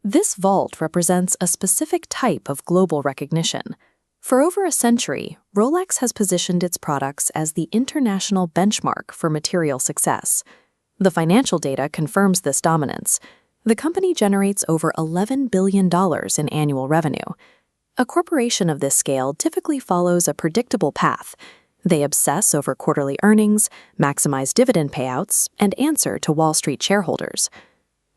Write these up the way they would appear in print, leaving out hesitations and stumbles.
This vault represents a specific type of global recognition. For over a century, Rolex has positioned its products as the international benchmark for material success. The financial data confirms this dominance. The company generates over $11 billion in annual revenue. A corporation of this scale typically follows a predictable path. They obsess over quarterly earnings, maximize dividend payouts, and answer to Wall Street shareholders.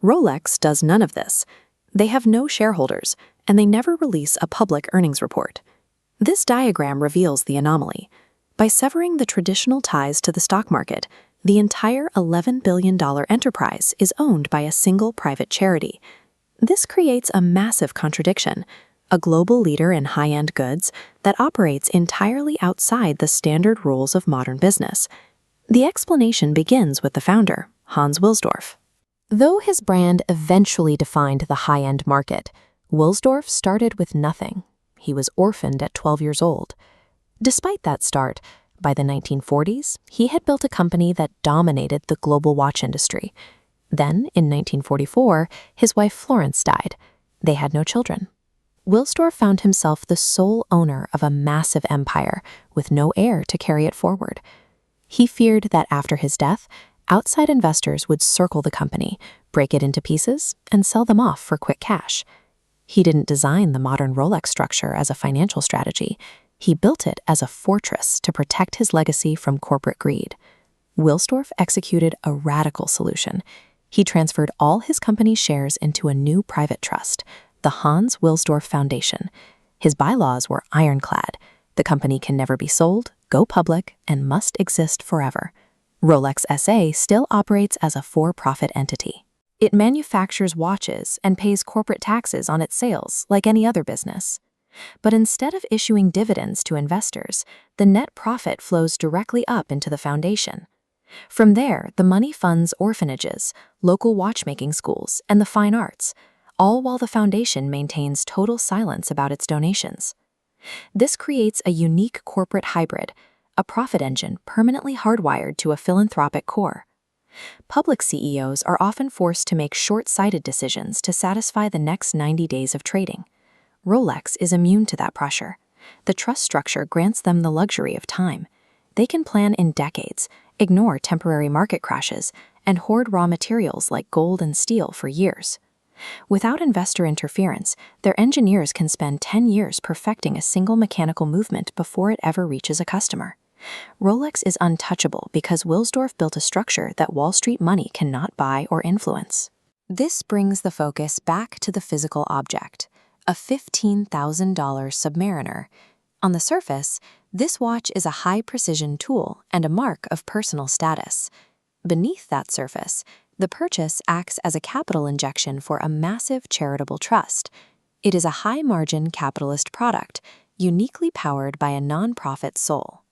Rolex does none of this. They have no shareholders, and they never release a public earnings report. This diagram reveals the anomaly. By severing the traditional ties to the stock market, the entire $11 billion enterprise is owned by a single private charity. This creates a massive contradiction, a global leader in high-end goods that operates entirely outside the standard rules of modern business. The explanation begins with the founder, Hans Wilsdorf. Though his brand eventually defined the high-end market, Wilsdorf started with nothing. He was orphaned at 12 years old. Despite that start, by the 1940s, he had built a company that dominated the global watch industry. Then, in 1944, his wife Florence died. They had no children. Wilsdorf found himself the sole owner of a massive empire with no heir to carry it forward. He feared that after his death, outside investors would circle the company, break it into pieces, and sell them off for quick cash. He didn't design the modern Rolex structure as a financial strategy. He built it as a fortress to protect his legacy from corporate greed. Wilsdorf executed a radical solution. He transferred all his company's shares into a new private trust, the Hans Wilsdorf Foundation. His bylaws were ironclad. The company can never be sold, go public, and must exist forever. Rolex SA still operates as a for-profit entity. It manufactures watches and pays corporate taxes on its sales like any other business. But instead of issuing dividends to investors, the net profit flows directly up into the foundation. From there, the money funds orphanages, local watchmaking schools, and the fine arts, all while the foundation maintains total silence about its donations. This creates a unique corporate hybrid, a profit engine permanently hardwired to a philanthropic core. Public CEOs are often forced to make short-sighted decisions to satisfy the next 90 days of trading. Rolex is immune to that pressure. The trust structure grants them the luxury of time. They can plan in decades, ignore temporary market crashes, and hoard raw materials like gold and steel for years. Without investor interference, their engineers can spend 10 years perfecting a single mechanical movement before it ever reaches a customer. Rolex is untouchable because Wilsdorf built a structure that Wall Street money cannot buy or influence. This brings the focus back to the physical object, a $15,000 Submariner. On the surface, this watch is a high-precision tool and a mark of personal status. Beneath that surface, the purchase acts as a capital injection for a massive charitable trust. It is a high-margin capitalist product, uniquely powered by a non-profit soul.